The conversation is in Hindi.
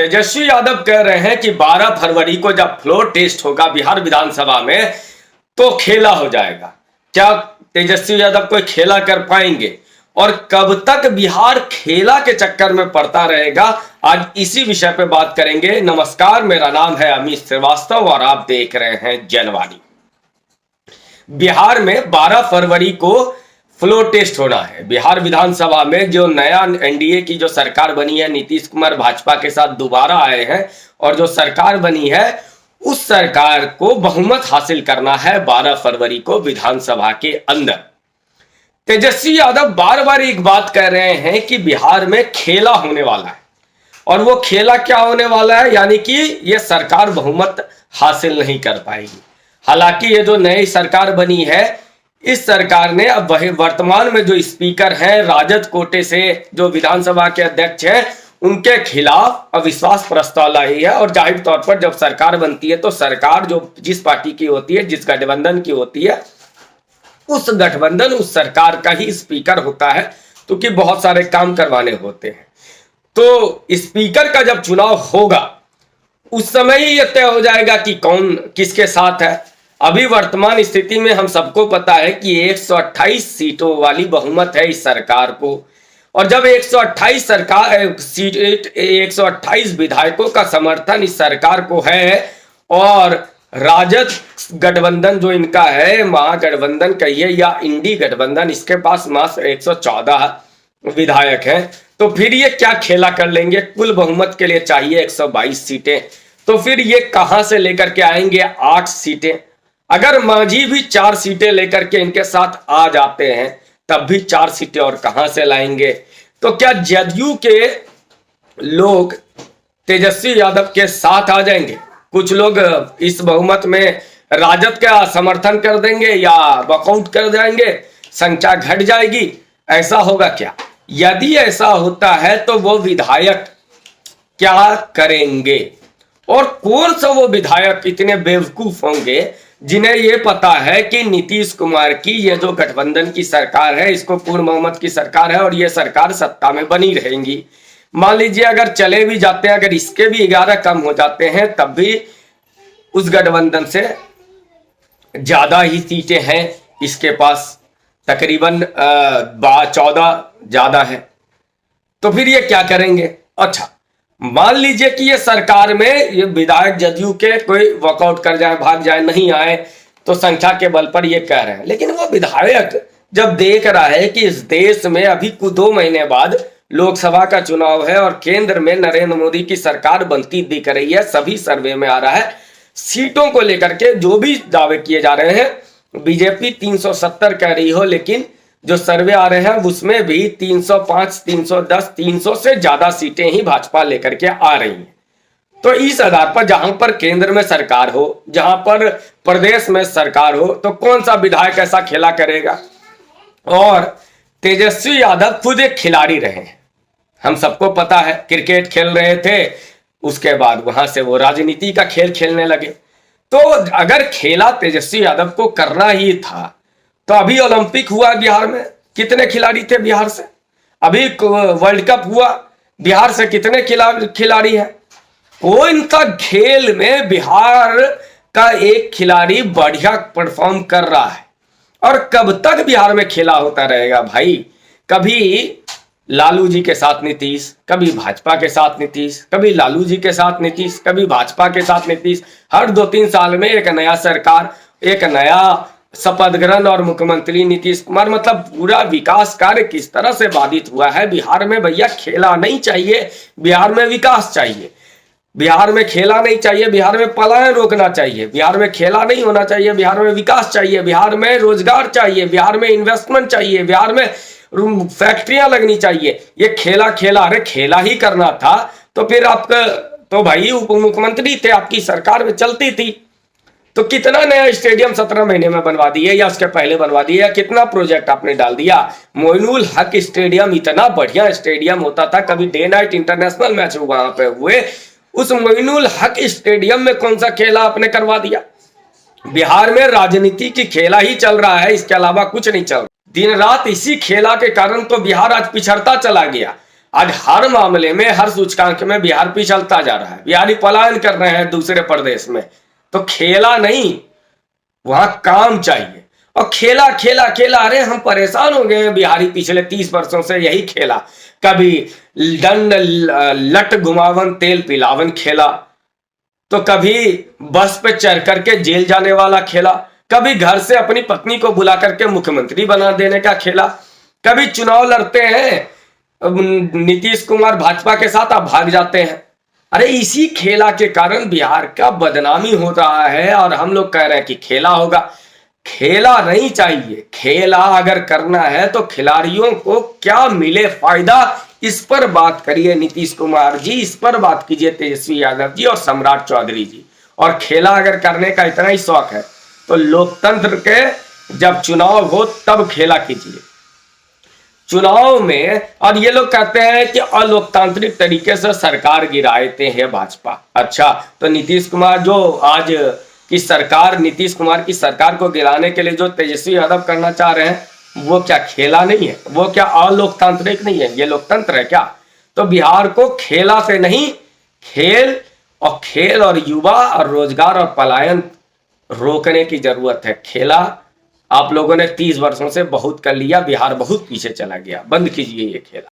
तेजस्वी यादव कह रहे हैं कि 12 फरवरी को जब फ्लोर टेस्ट होगा बिहार विधानसभा में तो खेला हो जाएगा। क्या तेजस्वी यादव कोई खेला कर पाएंगे और कब तक बिहार खेला के चक्कर में पड़ता रहेगा, आज इसी विषय पे बात करेंगे। नमस्कार, मेरा नाम है अमित श्रीवास्तव और आप देख रहे हैं जनवाणी। बिहार में 12 फरवरी को फ्लोर टेस्ट होना है। बिहार विधानसभा में जो नया एनडीए की जो सरकार बनी है, नीतीश कुमार भाजपा के साथ दोबारा आए हैं और जो सरकार बनी है उस सरकार को बहुमत हासिल करना है 12 फरवरी को विधानसभा के अंदर। तेजस्वी यादव बार बार एक बात कह रहे हैं कि बिहार में खेला होने वाला है और वो खेला क्या होने वाला है, यानी कि ये सरकार बहुमत हासिल नहीं कर पाएगी। हालांकि ये जो नई सरकार बनी है इस सरकार ने अब वर्तमान में जो स्पीकर हैं राजद कोटे से जो विधानसभा के अध्यक्ष हैं उनके खिलाफ अविश्वास प्रस्ताव लाई है। और जाहिर तौर पर जब सरकार बनती है तो सरकार जो जिस पार्टी की होती है, जिस गठबंधन की होती है, उस गठबंधन उस सरकार का ही स्पीकर होता है, क्योंकि बहुत सारे काम करवाने होते हैं। तो स्पीकर का जब चुनाव होगा उस समय ही यह तय हो जाएगा कि कौन किसके साथ है। अभी वर्तमान स्थिति में हम सबको पता है कि 128 सीटों वाली बहुमत है इस सरकार को, और जब 128 विधायकों का समर्थन इस सरकार को है और राजद गठबंधन जो इनका है, महागठबंधन कहिए या इंडी गठबंधन, इसके पास मात्र 114 विधायक हैं, तो फिर ये क्या खेला कर लेंगे। कुल बहुमत के लिए चाहिए 122 सीटें, तो फिर ये कहां से लेकर के आएंगे 8 सीटें। अगर मांझी भी 4 सीटें लेकर के इनके साथ आ जाते हैं तब भी 4 सीटें और कहां से लाएंगे। तो क्या जदयू के लोग तेजस्वी यादव के साथ आ जाएंगे? कुछ लोग इस बहुमत में राजद का समर्थन कर देंगे या वॉकआउट कर जाएंगे, संख्या घट जाएगी, ऐसा होगा क्या? यदि ऐसा होता है तो वो विधायक क्या करेंगे और कौन सा वो विधायक इतने बेवकूफ होंगे जिन्हें ये पता है कि नीतीश कुमार की ये जो गठबंधन की सरकार है, इसको पूर्ण बहुमत की सरकार है और ये सरकार सत्ता में बनी रहेगी। मान लीजिए अगर चले भी जाते हैं, अगर इसके भी 11 कम हो जाते हैं तब भी उस गठबंधन से ज्यादा ही सीटें हैं इसके पास, तकरीबन 14 ज्यादा है। तो फिर ये क्या करेंगे? अच्छा, मान लीजिए कि ये सरकार में ये विधायक जदयू के कोई वॉकआउट कर जाए, भाग जाए, नहीं आए, तो संख्या के बल पर ये कह रहे हैं। लेकिन वो विधायक जब देख रहा है कि इस देश में अभी कुछ 2 महीने बाद लोकसभा का चुनाव है और केंद्र में नरेंद्र मोदी की सरकार बनती दिख रही है, सभी सर्वे में आ रहा है, सीटों को लेकर के जो भी दावे किए जा रहे हैं, बीजेपी 370 कह रही हो, लेकिन जो सर्वे आ रहे हैं उसमें भी 305, 310, 300 से ज्यादा सीटें ही भाजपा लेकर के आ रही हैं। तो इस आधार पर जहां पर केंद्र में सरकार हो, जहां पर प्रदेश में सरकार हो, तो कौन सा विधायक ऐसा खेला करेगा? और तेजस्वी यादव खुद एक खिलाड़ी रहे हैं, हम सबको पता है, क्रिकेट खेल रहे थे, उसके बाद वहां से वो राजनीति का खेल खेलने लगे। तो अगर खेला तेजस्वी यादव को करना ही था तो अभी ओलंपिक हुआ बिहार में, कितने खिलाड़ी थे बिहार से? अभी वर्ल्ड कप हुआ, बिहार से कितने खिलाड़ी हैं? कौन सा खेल में बिहार का एक खिलाड़ी बढ़िया परफॉर्म कर रहा है? और कब तक बिहार में खेला होता रहेगा भाई? कभी लालू जी के साथ नीतीश, कभी भाजपा के साथ नीतीश, कभी लालू जी के साथ नीतीश, कभी भाजपा के साथ नीतीश। हर 2-3 साल में एक नया सरकार, एक नया शपथ ग्रहण और मुख्यमंत्री नीतीश कुमार। मतलब पूरा विकास कार्य किस तरह से बाधित हुआ है बिहार में। भैया खेला नहीं चाहिए, बिहार में विकास चाहिए, बिहार में खेला नहीं चाहिए, बिहार में पलायन रोकना चाहिए, बिहार में खेला नहीं होना चाहिए, बिहार में विकास चाहिए, बिहार में रोजगार चाहिए, बिहार में इन्वेस्टमेंट चाहिए, बिहार में फैक्ट्रियां लगनी चाहिए। ये खेला खेला, अरे खेला ही करना था तो फिर आपका तो भाई उप मुख्यमंत्री थे, आपकी सरकार में चलती थी, तो कितना नया स्टेडियम 17 महीने में बनवा दिए या उसके पहले बनवा दिए, या कितना प्रोजेक्ट आपने डाल दिया। मोइनुल हक स्टेडियम इतना बढ़िया स्टेडियम होता था, कभी डे नाइट इंटरनेशनल मैच वहां पे हुए, उस मोइनुल हक स्टेडियम में कौन सा खेला आपने करवा दिया? बिहार में राजनीति की खेला ही चल रहा है, इसके अलावा कुछ नहीं चल रहा। दिन रात इसी खेला के कारण तो बिहार आज पिछड़ता चला गया। आज हर मामले में, हर सूचकांक में बिहार पिछड़ता जा रहा है। बिहारी पलायन कर रहे हैं दूसरे प्रदेश में। तो खेला नहीं, वहां काम चाहिए। और खेला खेला खेला, अरे हम परेशान हो गए हैं बिहारी पिछले 30 वर्षों से यही खेला। कभी दंड लट घुमावन तेल पिलावन खेला, तो कभी बस पे चढ़ करके जेल जाने वाला खेला, कभी घर से अपनी पत्नी को बुला करके मुख्यमंत्री बना देने का खेला, कभी चुनाव लड़ते हैं नीतीश कुमार भाजपा के साथ, आप भाग जाते हैं। अरे इसी खेला के कारण बिहार का बदनामी हो रहा है। और हम लोग कह रहे हैं कि खेला होगा। खेला नहीं चाहिए। खेला अगर करना है तो खिलाड़ियों को क्या मिले फायदा, इस पर बात करिए नीतीश कुमार जी, इस पर बात कीजिए तेजस्वी यादव जी और सम्राट चौधरी जी। और खेला अगर करने का इतना ही शौक है तो लोकतंत्र के जब चुनाव हो तब खेला कीजिए। चुनाव में, और ये लोग कहते हैं कि अलोकतांत्रिक तरीके से सरकार गिराते हैं भाजपा। अच्छा, तो नीतीश कुमार जो आज की सरकार, नीतीश कुमार की सरकार को गिराने के लिए जो तेजस्वी यादव करना चाह रहे हैं, वो क्या खेला नहीं है? वो क्या अलोकतांत्रिक नहीं है? ये लोकतंत्र है क्या? तो बिहार को खेला से नहीं, खेल और युवा और रोजगार और पलायन रोकने की जरूरत है। खेला आप लोगों ने 30 वर्षों से बहुत कर लिया, बिहार बहुत पीछे चला गया। बंद कीजिए ये खेला।